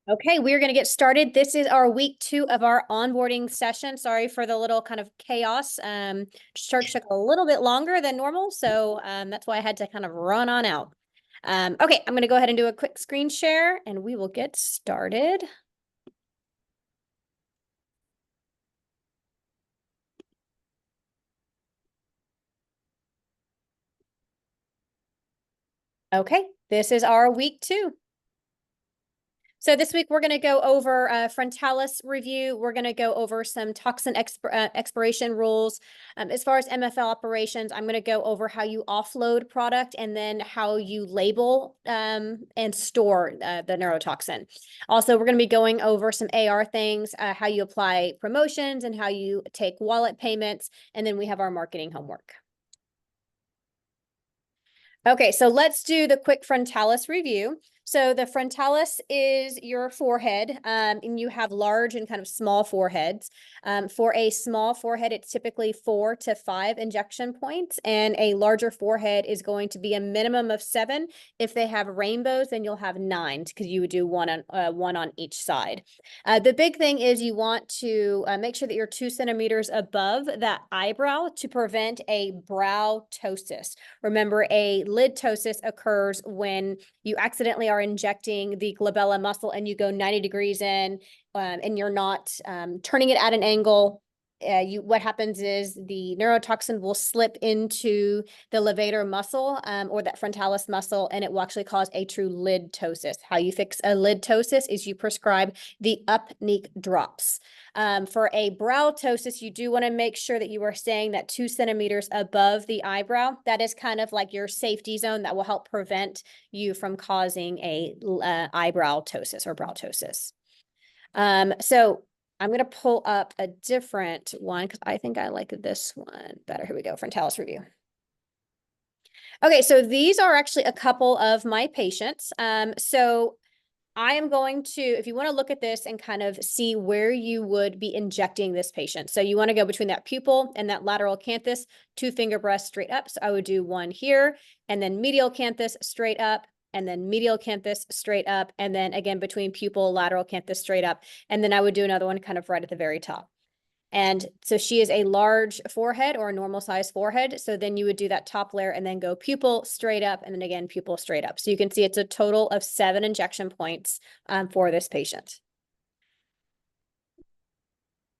Okay, we're going to get started. This is our week 2 of our onboarding session. Sorry for the little kind of chaos. Church took a little bit longer than normal, so that's why I had to kind of run on out. Okay, I'm going to go ahead and do a quick screen share, and we will get started. Okay, this is our week 2. So this week we're going to go over frontalis review. We're going to go over some toxin expiration rules. As far as MFL operations, I'm going to go over how you offload product and then how you label and store the neurotoxin. Also, we're going to be going over some AR things, how you apply promotions and how you take wallet payments. And then we have our marketing homework. Okay, so let's do the quick frontalis review. So the frontalis is your forehead, and you have large and kind of small foreheads. For a small forehead, it's typically 4 to 5 injection points, and a larger forehead is going to be a minimum of 7. If they have rainbows, then you'll have 9 because you would do one on each side. The big thing is you want to make sure that you're 2 centimeters above that eyebrow to prevent a brow ptosis. Remember, a lid ptosis occurs when you accidentally are injecting the glabella muscle and you go 90 degrees in and you're not turning it at an angle. What happens is the neurotoxin will slip into the levator muscle or that frontalis muscle, and it will actually cause a true lid ptosis. How you fix a lid ptosis is you prescribe the Upneek drops. For a brow ptosis, you do want to make sure that you are staying that 2 centimeters above the eyebrow. That is kind of like your safety zone that will help prevent you from causing a eyebrow ptosis or brow ptosis. So I'm going to pull up a different one because I think I like this one better. Here we go, frontalis review. Okay, so these are actually a couple of my patients. So I am going to, if you want to look at this and kind of see where you would be injecting this patient. So you want to go between that pupil and that lateral canthus, 2 finger breaths straight up. So I would do one here and then medial canthus straight up and then medial canthus straight up. And then again, between pupil, lateral canthus straight up. And then I would do another one kind of right at the very top. And so she is a large forehead or a normal size forehead. So then you would do that top layer and then go pupil straight up and then again, pupil straight up. So you can see it's a total of 7 injection points for this patient.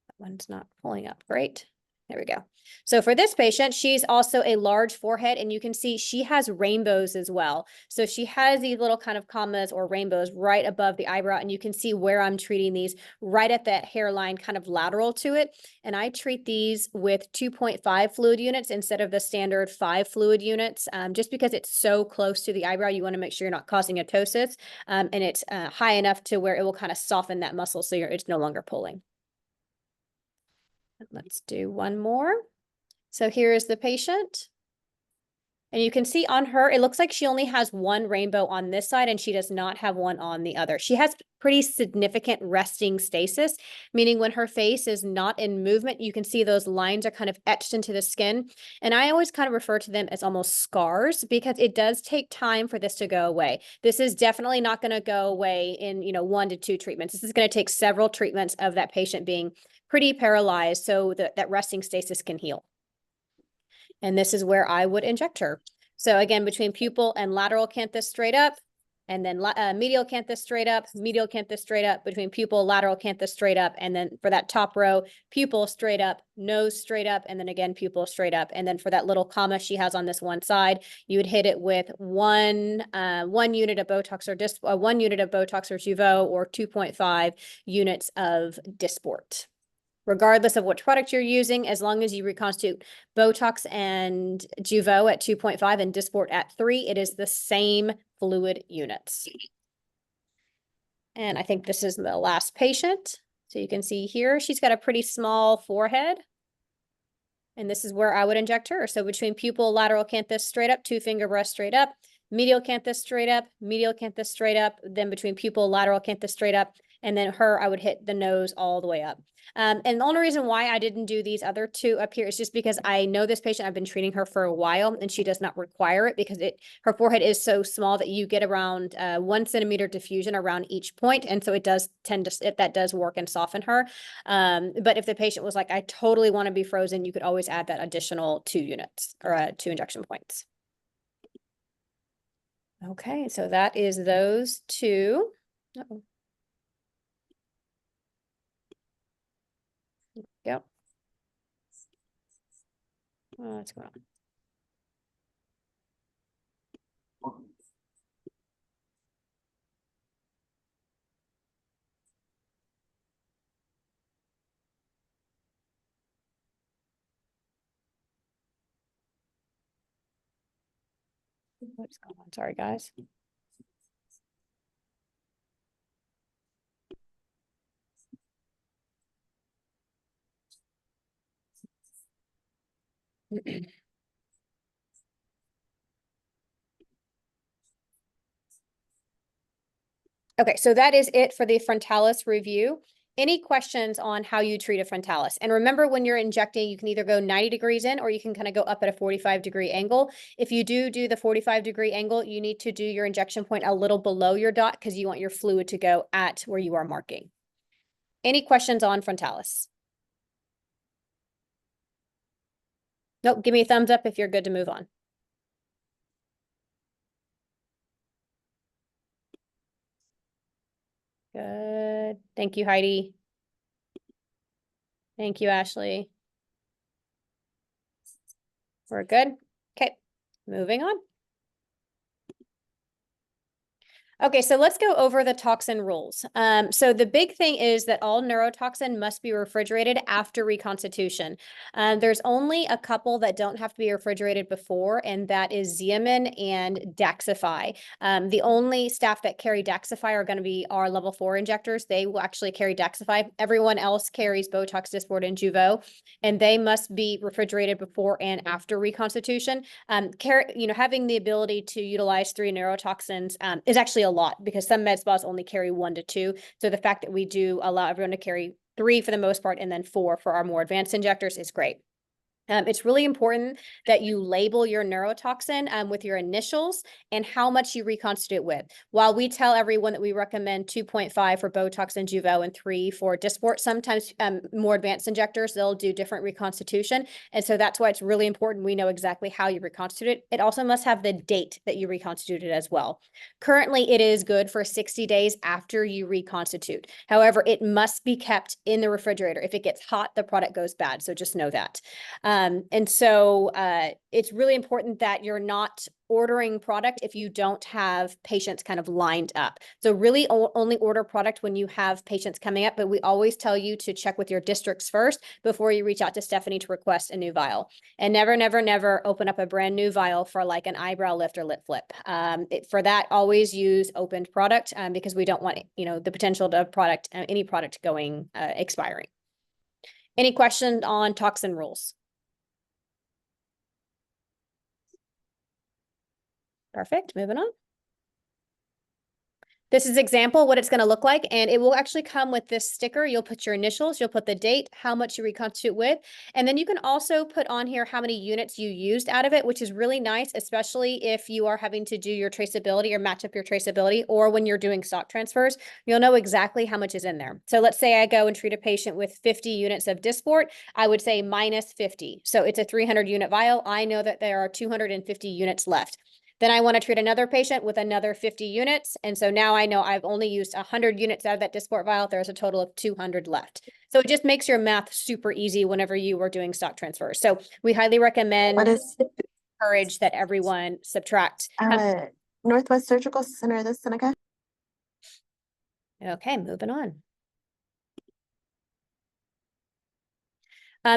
That one's not pulling up. Great. There we go. So for this patient, she's also a large forehead, and you can see she has rainbows as well. So she has these little kind of commas or rainbows right above the eyebrow, and you can see where I'm treating these right at that hairline kind of lateral to it. And I treat these with 2.5 fluid units instead of the standard 5 fluid units, just because it's so close to the eyebrow. You want to make sure you're not causing a ptosis, and it's high enough to where it will kind of soften that muscle so it's no longer pulling. Let's do one more. So here is the patient. And you can see on her, it looks like she only has one rainbow on this side and she does not have one on the other. She has pretty significant resting stasis, meaning when her face is not in movement, you can see those lines are kind of etched into the skin. And I always kind of refer to them as almost scars because it does take time for this to go away. This is definitely not going to go away in, 1 to 2 treatments. This is going to take several treatments of that patient being pretty paralyzed so that resting stasis can heal. And this is where I would inject her. So again, between pupil and lateral canthus straight up, and then medial canthus straight up, medial canthus straight up, between pupil, lateral canthus straight up, and then for that top row, pupil straight up, nose straight up, and then again, pupil straight up. And then for that little comma she has on this one side, you would hit it with one unit of Botox or 1 unit of Botox or Jeuveau or 2.5 units of Dysport. Regardless of which product you're using, as long as you reconstitute Botox and Jeuveau at 2.5 and Dysport at 3, it is the same fluid units. And I think this is the last patient. So you can see here, she's got a pretty small forehead. And this is where I would inject her. So between pupil, lateral canthus straight up, 2 finger breaths straight up, medial canthus straight up, medial canthus straight up, then between pupil, lateral canthus straight up, And then her, I would hit the nose all the way up. And the only reason why I didn't do these other two up here is just because I know this patient, I've been treating her for a while, and she does not require it because her forehead is so small that you get around 1 centimeter diffusion around each point. And so it does tend to, that does work and soften her. But if the patient was like, I totally want to be frozen, you could always add that additional 2 units or 2 injection points. Okay, so that is those two. Uh-oh. Yep. What's going on? What's going on? Sorry, guys. Okay, so that is it for the frontalis review. Any questions on how you treat a frontalis? And remember, when you're injecting, you can either go 90 degrees in, or you can kind of go up at a 45-degree angle. If you do the 45-degree angle, you need to do your injection point a little below your dot because you want your fluid to go at where you are marking. Any questions on frontalis? Nope, give me a thumbs up if you're good to move on. Good. Thank you, Heidi. Thank you, Ashley. We're good. Okay, moving on. Okay, so let's go over the toxin rules. So the big thing is that all neurotoxin must be refrigerated after reconstitution. There's only a couple that don't have to be refrigerated before, and that is Xeomin and Daxxify. The only staff that carry Daxxify are going to be our level 4 injectors. They will actually carry Daxxify. Everyone else carries Botox, Dysport, and Jeuveau, and they must be refrigerated before and after reconstitution. Having the ability to utilize 3 neurotoxins is actually a lot because some med spas only carry 1 to 2. So the fact that we do allow everyone to carry 3 for the most part and then 4 for our more advanced injectors is great. It's really important that you label your neurotoxin with your initials and how much you reconstitute with. While we tell everyone that we recommend 2.5 for Botox and Jeuveau and 3 for Dysport, sometimes more advanced injectors, they'll do different reconstitution. And so that's why it's really important we know exactly how you reconstitute it. It also must have the date that you reconstituted as well. Currently, it is good for 60 days after you reconstitute. However, it must be kept in the refrigerator. If it gets hot, the product goes bad. So just know that. And so it's really important that you're not ordering product if you don't have patients kind of lined up. So really only order product when you have patients coming up, but we always tell you to check with your districts first before you reach out to Stephanie to request a new vial. And never, never, never open up a brand new vial for like an eyebrow lift or lip flip. For that, always use opened product because we don't want, the potential of product, any product going expiring. Any questions on toxin rules? Perfect, moving on. This is example what it's going to look like, and it will actually come with this sticker. You'll put your initials, you'll put the date, how much you reconstitute with, and then you can also put on here how many units you used out of it, which is really nice, especially if you are having to do your traceability or match up your traceability, or when you're doing stock transfers, you'll know exactly how much is in there. So let's say I go and treat a patient with 50 units of Dysport, I would say minus 50. So it's a 300 unit vial. I know that there are 250 units left. Then I want to treat another patient with another 50 units. And so now I know I've only used 100 units out of that Dysport vial. There's a total of 200 left. So it just makes your math super easy whenever you are doing stock transfers. So we highly recommend, encourage that everyone subtract. Northwest Surgical Center, the Seneca. Okay, moving on.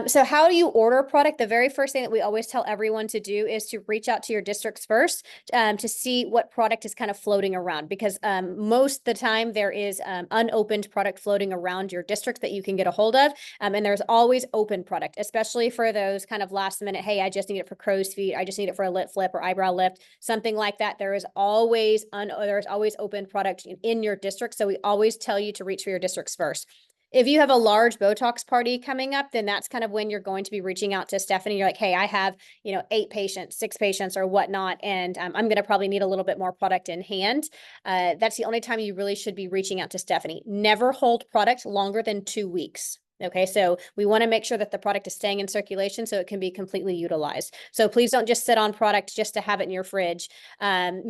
So how do you order a product? The very first thing that we always tell everyone to do is to reach out to your districts first to see what product is kind of floating around, because most of the time there is unopened product floating around your district that you can get a hold of. And there's always open product, especially for those kind of last minute, hey, I just need it for crow's feet. I just need it for a lip flip or eyebrow lift, something like that. There's always open product in your district. So we always tell you to reach for your districts first. If you have a large Botox party coming up, then that's kind of when you're going to be reaching out to Stephanie. You're like, hey, I have, 8 patients, 6 patients or whatnot, and I'm going to probably need a little bit more product in hand. That's the only time you really should be reaching out to Stephanie. Never hold product longer than 2 weeks. Okay, so we want to make sure that the product is staying in circulation so it can be completely utilized. So please don't just sit on product just to have it in your fridge. 9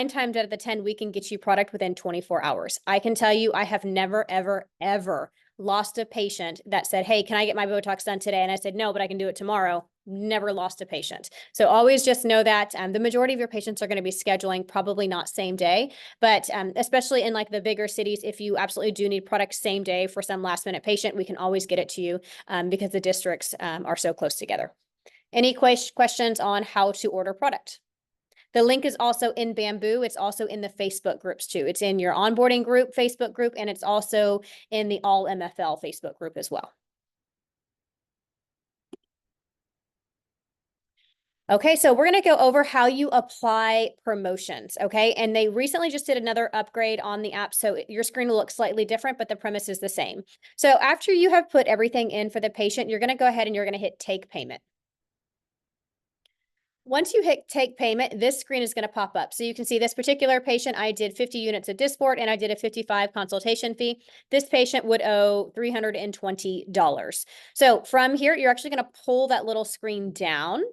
times out of the 10, we can get you product within 24 hours. I can tell you, I have never, ever, ever lost a patient that said, hey, can I get my Botox done today? And I said, no, but I can do it tomorrow. Never lost a patient. So always just know that the majority of your patients are going to be scheduling, probably not same day, but especially in like the bigger cities, if you absolutely do need product same day for some last minute patient, we can always get it to you because the districts are so close together. Any questions on how to order product? The link is also in Bamboo. It's also in the Facebook groups too. It's in your onboarding group, Facebook group, and it's also in the All MFL Facebook group as well. Okay, so we're going to go over how you apply promotions, okay? And they recently just did another upgrade on the app, so your screen will look slightly different, but the premise is the same. So after you have put everything in for the patient, you're going to go ahead and you're going to hit Take Payment. Once you hit Take Payment, this screen is going to pop up. So you can see this particular patient, I did 50 units of Dysport and I did a 55 consultation fee. This patient would owe $320. So from here, you're actually going to pull that little screen down.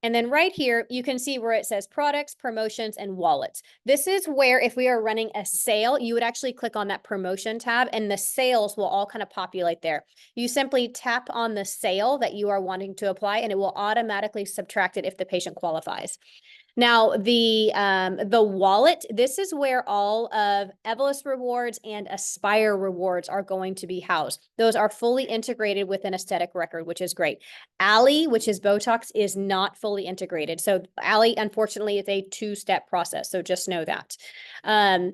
And then right here, you can see where it says products, promotions, and wallets. This is where if we are running a sale, you would actually click on that promotion tab and the sales will all kind of populate there. You simply tap on the sale that you are wanting to apply and it will automatically subtract it if the patient qualifies. Now, the wallet, this is where all of Evolus rewards and Aspire rewards are going to be housed. Those are fully integrated with an aesthetic record, which is great. Alley, which is Botox, is not fully integrated. So Alley, unfortunately, is a 2-step process. So just know that.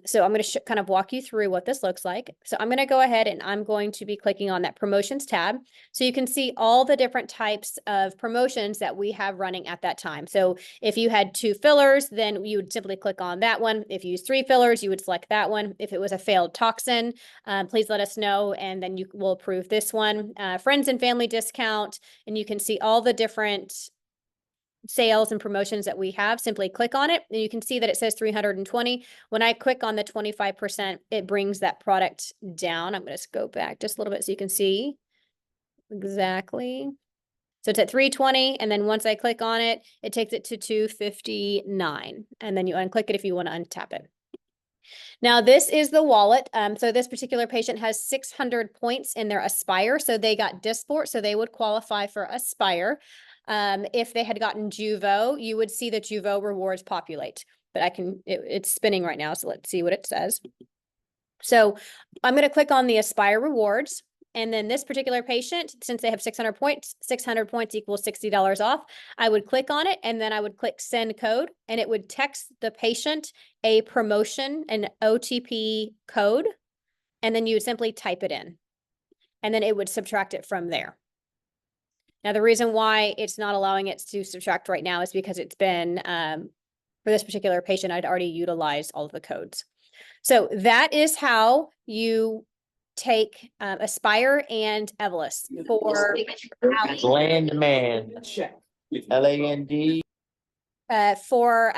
So I'm going to kind of walk you through what this looks like. So I'm going to go ahead and I'm going to be clicking on that promotions tab. So you can see all the different types of promotions that we have running at that time. So if you had 2 fillers, then you would simply click on that one. If you use 3 fillers, you would select that one. If it was a failed toxin, please let us know, and then you will approve this one. Friends and family discount, and you can see all the different sales and promotions that we have. Simply click on it, and you can see that it says 320. When I click on the 25%, it brings that product down. I'm going to go back just a little bit so you can see exactly. So it's at 320, and then once I click on it, it takes it to 259, and then you unclick it if you want to untap it. Now, this is the wallet. So this particular patient has 600 points in their Aspire, so they got Dysport, so they would qualify for Aspire. If they had gotten Juvo, you would see the Juvo rewards populate, but it's spinning right now, so let's see what it says. So I'm going to click on the Aspire rewards. And then this particular patient, since they have 600 points equals $60 off. I would click on it and then I would click send code and it would text the patient a promotion, an OTP code, and then you would simply type it in and then it would subtract it from there. Now, the reason why it's not allowing it to subtract right now is because it's been, for this particular patient, I'd already utilized all of the codes. So that is how you take Aspire and Evolus for Landman. LAND. for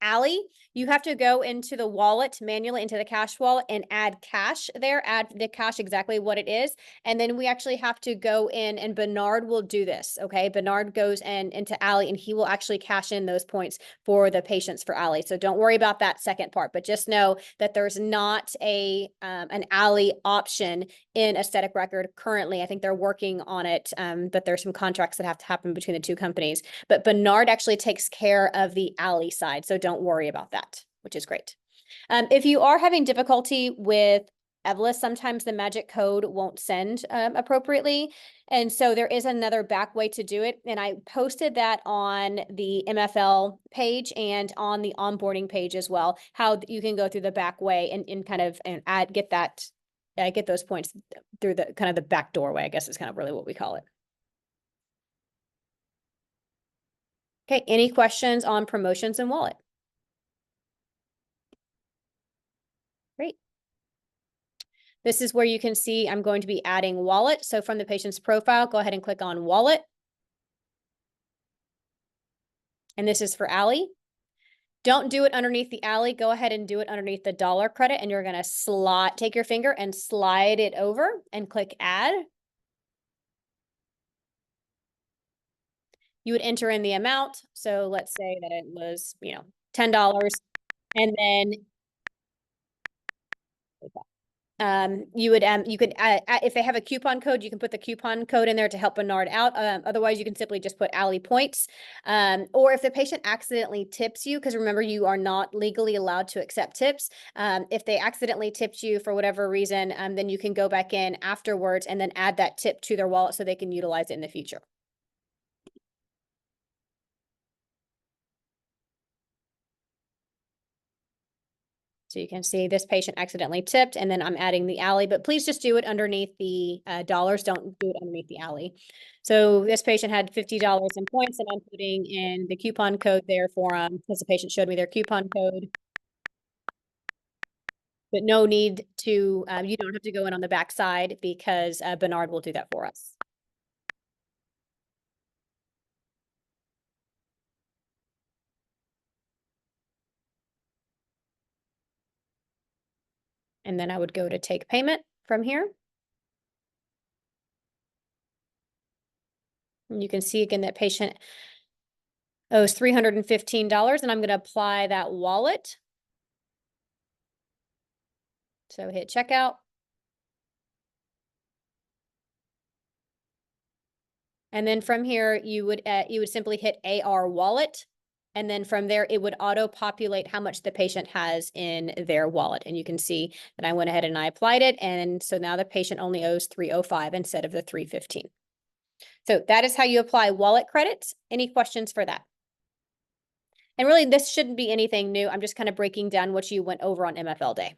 Alley, You have to go into the wallet manually, into the cash wallet, and add cash there, add the cash exactly what it is. And then we actually have to go in, and Bernard will do this, okay? Bernard goes into Allie, and he will actually cash in those points for the patients for Allie. So don't worry about that second part, but just know that there's not an Allie option in aesthetic record currently. I think they're working on it, but there's some contracts that have to happen between the two companies. But Bernard actually takes care of the Allie side, so don't worry about that, which is great. If you are having difficulty with Evolus, sometimes the magic code won't send appropriately. And so there is another back way to do it. And I posted that on the MFL page and on the onboarding page as well, how you can go through the back way and kind of get those points through the kind of the back doorway, I guess is kind of really what we call it. Okay, any questions on promotions and wallet? Great. This is where you can see I'm going to be adding wallet. So from the patient's profile, go ahead and click on wallet. And this is for Allie. Don't do it underneath the Allie. Go ahead and do it underneath the dollar credit. And you're going to take your finger and slide it over and click add. You would enter in the amount. So let's say that it was, $10. And then you could if they have a coupon code, you can put the coupon code in there to help Bernard out. Otherwise, you can simply just put Allie points. Or if the patient accidentally tips you, because remember, you are not legally allowed to accept tips. If they accidentally tipped you for whatever reason, then you can go back in afterwards and then add that tip to their wallet so they can utilize it in the future. So you can see this patient accidentally tipped, and then I'm adding the Allie, but please just do it underneath the dollars. Don't do it underneath the Allie. So this patient had $50 in points, and I'm putting in the coupon code there for them because the patient showed me their coupon code. But no need to, you don't have to go in on the back side because Bernard will do that for us. And then I would go to take payment from here. And you can see again that patient owes $315, and I'm going to apply that wallet. So hit checkout. And then from here, you would simply hit AR wallet. And then from there, it would auto-populate how much the patient has in their wallet. And you can see that I went ahead and I applied it. And so now the patient only owes $305 instead of the $315. So that is how you apply wallet credits. Any questions for that? And really, this shouldn't be anything new. I'm just kind of breaking down what you went over on MFL Day.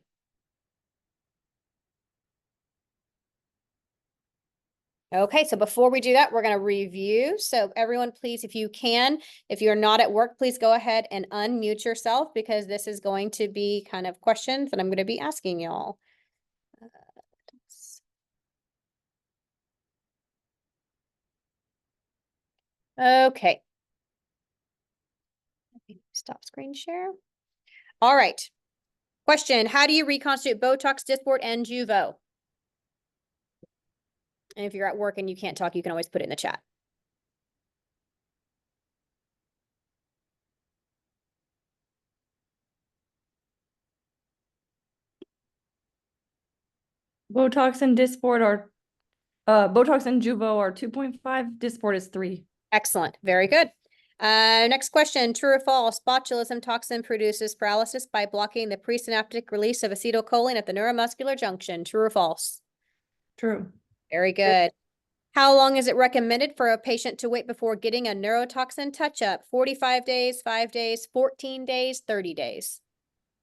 Okay, so before we do that, we're going to review. So everyone, please, if you can, if you're not at work, please go ahead and unmute yourself because this is going to be kind of questions that I'm going to be asking y'all. Okay. Stop screen share. All right. Question, how do you reconstitute Botox, Dysport, and Juvo? And if you're at work and you can't talk, you can always put it in the chat. Botox and Dysport are Botox and Juvo are 2.5. Dysport is 3. Excellent. Very good. Next question, true or false? Botulism toxin produces paralysis by blocking the presynaptic release of acetylcholine at the neuromuscular junction. True or false? True. Very good. How long is it recommended for a patient to wait before getting a neurotoxin touch-up? 45 days, 5 days, 14 days, 30 days?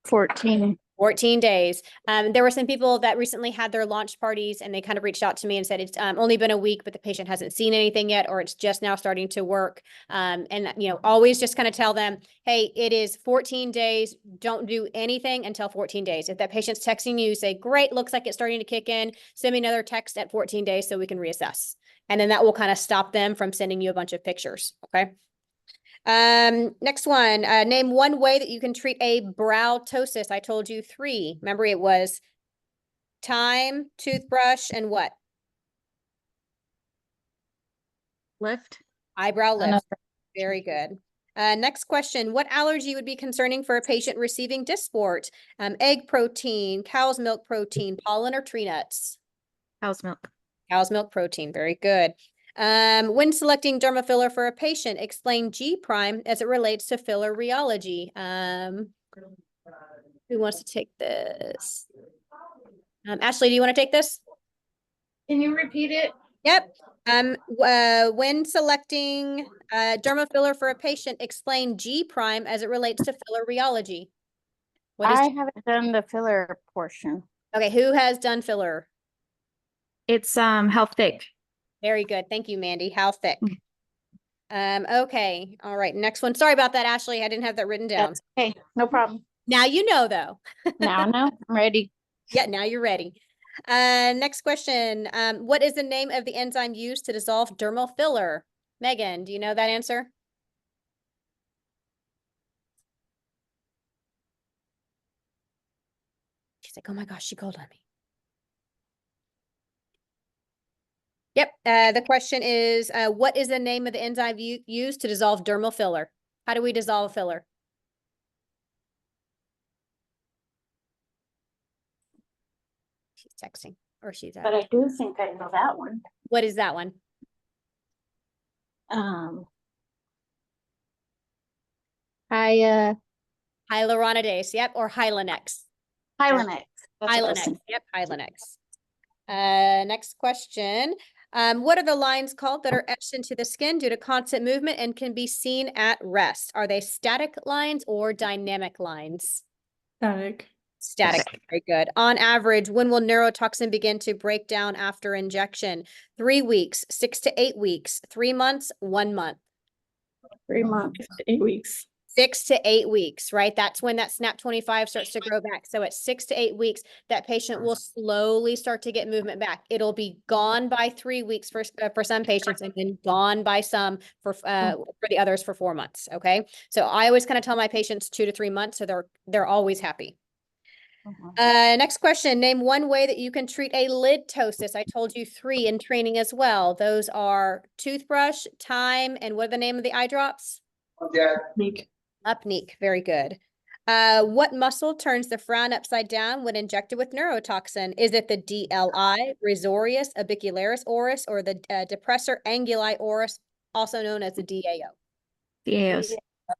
14. 14 days. There were some people that recently had their launch parties and they kind of reached out to me and said it's only been a week, but the patient hasn't seen anything yet, or it's just now starting to work. And always just kind of tell them, hey, it is 14 days. Don't do anything until 14 days. If that patient's texting you, say, great, looks like it's starting to kick in. Send me another text at 14 days so we can reassess. And then that will kind of stop them from sending you a bunch of pictures. Okay. Next one, name one way that you can treat a brow ptosis. I told you 3. Remember, it was time, toothbrush, and what? Lift. Eyebrow lift. Another- Very good. Next question, what allergy would be concerning for a patient receiving Dysport? Egg protein, cow's milk protein, pollen, or tree nuts? Cow's milk. Cow's milk protein, very good. When selecting derma filler for a patient, explain G prime as it relates to filler rheology. Who wants to take this? Ashley, do you want to take this? Can you repeat it? Yep. When selecting derma filler for a patient, explain G prime as it relates to filler rheology. What is I haven't done the filler portion. okay? Who has done filler? It's how thick. Very good. Thank you, Mandy. How thick? Okay. All right. Next one. Sorry about that, Ashley. I didn't have that written down. That's okay, no problem. Now you know, though. Now, I'm ready. Yeah, now you're ready. Next question. What is the name of the enzyme used to dissolve dermal filler? Megan, do you know that answer? She's like, oh my gosh, she called on me. Yep. The question is, what is the name of the enzyme used to dissolve dermal filler? How do we dissolve filler? She's texting or she's But I do think I know that one. What is that one? Hyaluronidase. Yep. Or Hylenex. Hylenex. That's what I was Hylenex. thinking. Yep. Hylenex. Next question. What are the lines called that are etched into the skin due to constant movement and can be seen at rest? Are they static lines or dynamic lines? Static. Static. Very good. On average, when will neurotoxin begin to break down after injection? 3 weeks, 6 to 8 weeks, 3 months, 1 month. 3 months. 8 weeks. 6 to 8 weeks, right? That's when that SNAP 25 starts to grow back. So at 6 to 8 weeks, that patient will slowly start to get movement back. It'll be gone by 3 weeks for some patients and then gone by some for the others for 4 months. Okay. So I always kind of tell my patients 2 to 3 months. So they're always happy. Next question. Name one way that you can treat a lid ptosis. I told you 3 in training as well. Those are toothbrush, time, and what are the name of the eye drops? Leak. Upneek, very good. What muscle turns the frown upside down when injected with neurotoxin? Is it the DLI, risorius, orbicularis oris, or the depressor anguli oris, also known as the DAO? Yes.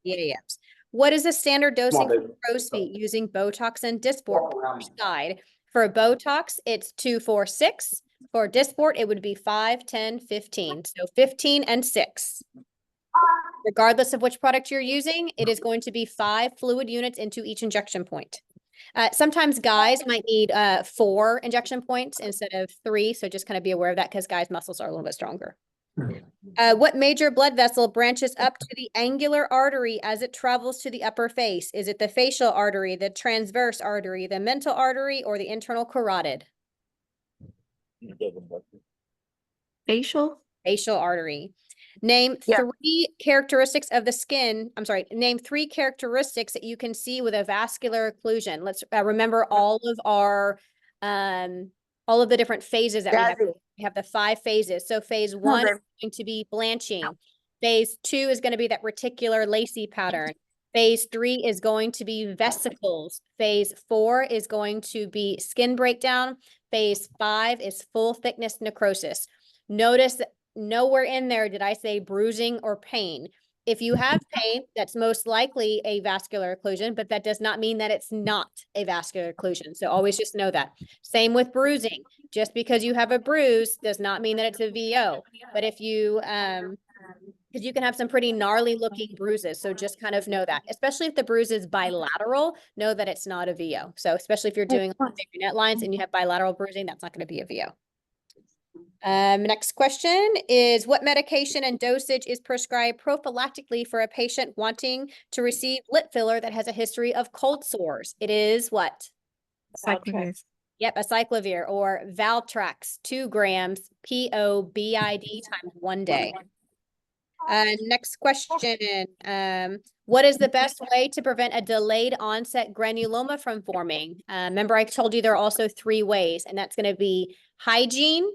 DAOs. What is the standard dosing for crow's feet using Botox and Dysport per side? For Botox, it's 2, 4, 6. For Dysport, it would be 5, 10, 15. So 15 and 6. Regardless of which product you're using, it is going to be 5 fluid units into each injection point. Sometimes guys might need 4 injection points instead of 3. So just kind of be aware of that because guys' muscles are a little bit stronger. What major blood vessel branches up to the angular artery as it travels to the upper face? Is it the facial artery, the transverse artery, the mental artery, or the internal carotid? Facial. Facial artery. Name 3 characteristics of the skin. I'm sorry. Name 3 characteristics that you can see with a vascular occlusion. Let's remember all of the different phases that we have. We have the 5 phases. So phase 1 is going to be blanching. Phase 2 is going to be that reticular lacy pattern. Phase 3 is going to be vesicles. Phase 4 is going to be skin breakdown. Phase 5 is full thickness necrosis. Notice that nowhere in there did I say bruising or pain. If you have pain, that's most likely a vascular occlusion, but that does not mean that it's not a vascular occlusion. So always just know that. Same with bruising. Just because you have a bruise does not mean that it's a VO. But if you, because you can have some pretty gnarly looking bruises. So just kind of know that, especially if the bruise is bilateral, know that it's not a VO. So especially if you're doing net lines and you have bilateral bruising, that's not going to be a VO. Next question is, what medication and dosage is prescribed prophylactically for a patient wanting to receive lip filler that has a history of cold sores? It is what? Cyclovir. Yep, acyclovir or Valtrax, 2 grams, POBID times 1 day. Next question. What is the best way to prevent a delayed onset granuloma from forming? Remember, I told you there are also 3 ways, and that's going to be hygiene,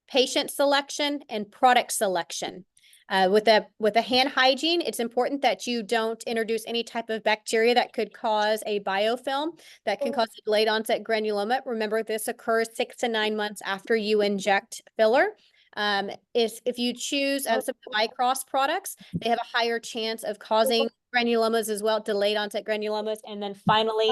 patient selection, and product selection. With a hand hygiene, it's important that you don't introduce any type of bacteria that could cause a biofilm that can cause a delayed onset granuloma. Remember, this occurs 6 to 9 months after you inject filler. If you choose some of the Mycross products, they have a higher chance of causing granulomas as well, delayed onset granulomas. And then finally,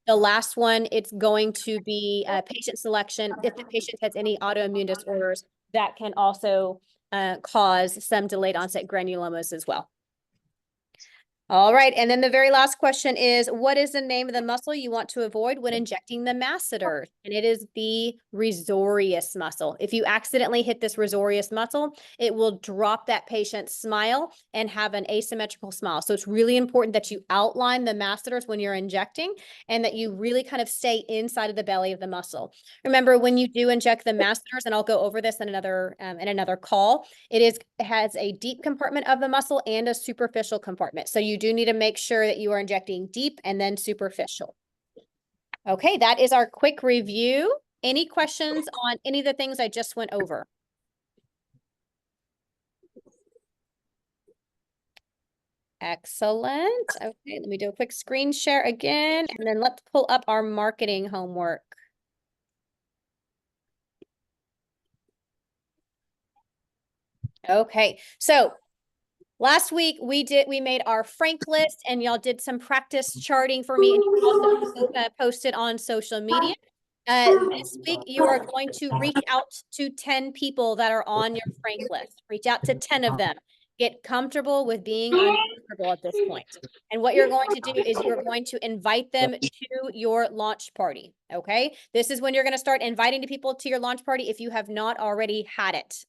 the last one, it's going to be patient selection. If the patient has any autoimmune disorders, that can also cause some delayed onset granulomas as well. All right, and then the very last question is, what is the name of the muscle you want to avoid when injecting the masseter? And it is the risorius muscle. If you accidentally hit this risorius muscle, it will drop that patient's smile and have an asymmetrical smile. So it's really important that you outline the masseters when you're injecting and that you really kind of stay inside of the belly of the muscle. Remember, when you do inject the masseters, and I'll go over this in another call, it has a deep compartment of the muscle and a superficial compartment. So you do need to make sure that you are injecting deep and then superficial. Okay, that is our quick review. Any questions on any of the things I just went over? Excellent. Okay, let me do a quick screen share again, and then let's pull up our marketing homework. Okay, so last week we made our Frank list, and y'all did some practice charting for me, and you also posted on social media. This week you are going to reach out to 10 people that are on your Frank list. Reach out to 10 of them. Get comfortable with being uncomfortable at this point. And what you're going to do is you're going to invite them to your launch party. Okay. This is when you're going to start inviting people to your launch party if you have not already had it.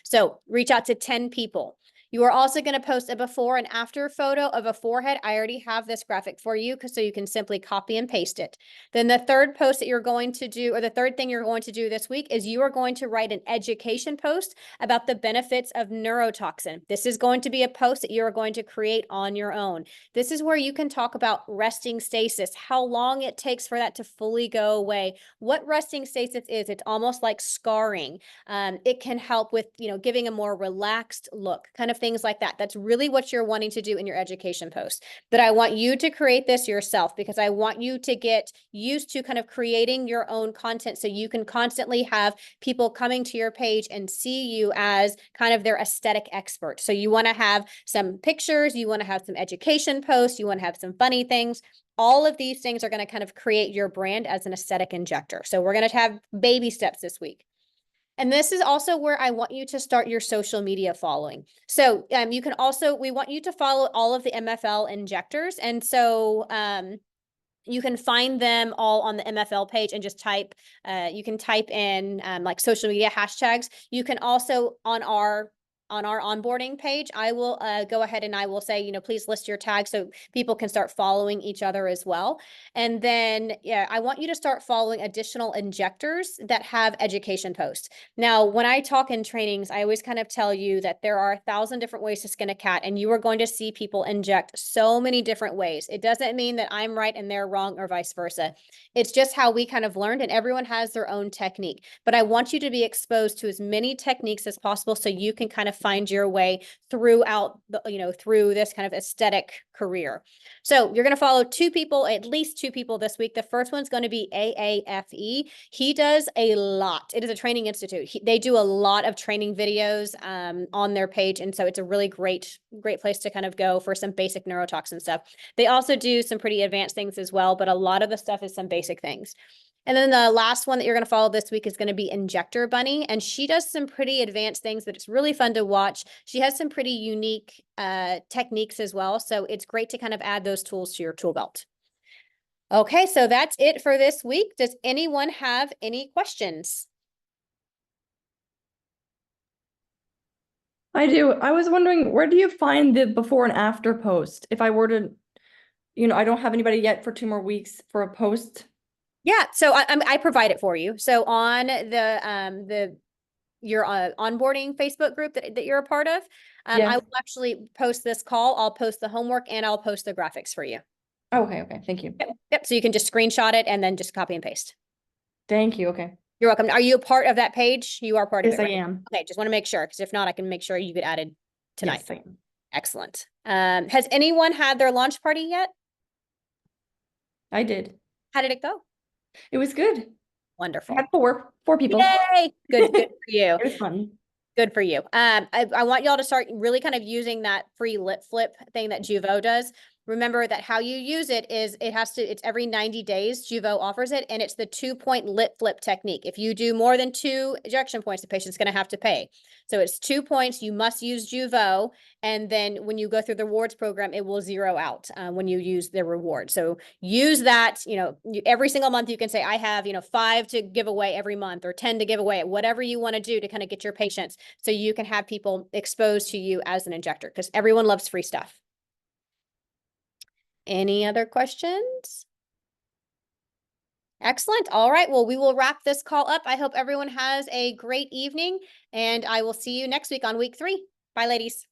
So reach out to 10 people. You are also going to post a before and after photo of a forehead. I already have this graphic for you so you can simply copy and paste it. Then the third post that you're going to do, or the third thing you're going to do this week, is you are going to write an education post about the benefits of neurotoxin. This is going to be a post that you are going to create on your own. This is where you can talk about resting stasis, how long it takes for that to fully go away, what resting stasis is. It's almost like scarring. It can help with, giving a more relaxed look, kind of things like that. That's really what you're wanting to do in your education post. But I want you to create this yourself because I want you to get used to kind of creating your own content so you can constantly have people coming to your page and see you as kind of their aesthetic expert. So you want to have some pictures, you want to have some education posts, you want to have some funny things. All of these things are going to kind of create your brand as an aesthetic injector. So we're going to have baby steps this week. And this is also where I want you to start your social media following. So we want you to follow all of the MFL injectors. And so you can find them all on the MFL page and just you can type in like social media hashtags. You can also on our onboarding page, I will go ahead and I will say, please list your tags so people can start following each other as well. And then, I want you to start following additional injectors that have education posts. Now, when I talk in trainings, I always kind of tell you that there are 1,000 different ways to skin a cat, and you are going to see people inject so many different ways. It doesn't mean that I'm right and they're wrong or vice versa. It's just how we kind of learned, and everyone has their own technique. But I want you to be exposed to as many techniques as possible so you can kind of find your way throughout through this kind of aesthetic career. So you're going to follow at least two people this week. The first one's going to be AAFE. He does a lot. It is a training institute. They do a lot of training videos on their page. And so it's a really great place to kind of go for some basic neurotoxin stuff. They also do some pretty advanced things as well, but a lot of the stuff is some basic things. And then the last one that you're going to follow this week is going to be Injector Bunny. And she does some pretty advanced things, but it's really fun to watch. She has some pretty unique techniques as well. So it's great to kind of add those tools to your tool belt. Okay, so that's it for this week. Does anyone have any questions? I do. I was wondering, where do you find the before and after post? If I were to, I don't have anybody yet for 2 more weeks for a post. Yeah, so I provide it for you. So on the your onboarding Facebook group that you're a part of. I Yes. will actually post this call. I'll post the homework and I'll post the graphics for you. Okay, okay, thank you. Yep. So you can just screenshot it and then just copy and paste. Thank you, okay. You're welcome. Are you a part of that page? You are part of Yes, it, I right? am. Okay, just want to make sure, because if not, I can make sure you get added tonight. Yes, I am. Excellent. Has anyone had their launch party yet? I did. How did it go? It was good. I Wonderful. had four people. Yay! Good for you. It was fun. Good for you. I want y'all to start really kind of using that free lip flip thing that Juvo does. Remember that how you use it is it's every 90 days Juvo offers it, and it's the 2-point lip flip technique. If you do more than 2 ejection points, the patient's going to have to pay. So it's 2 points. You must use Juvo, and then when you go through the rewards program, it will zero out when you use the reward. So use that, every single month you can say, I have, 5 to give away every month or 10 to give away, whatever you want to do to kind of get your patients so you can have people exposed to you as an injector, because everyone loves free stuff. Any other questions? Excellent. All right. Well, we will wrap this call up. I hope everyone has a great evening, and I will see you next week on week 3. Bye, ladies.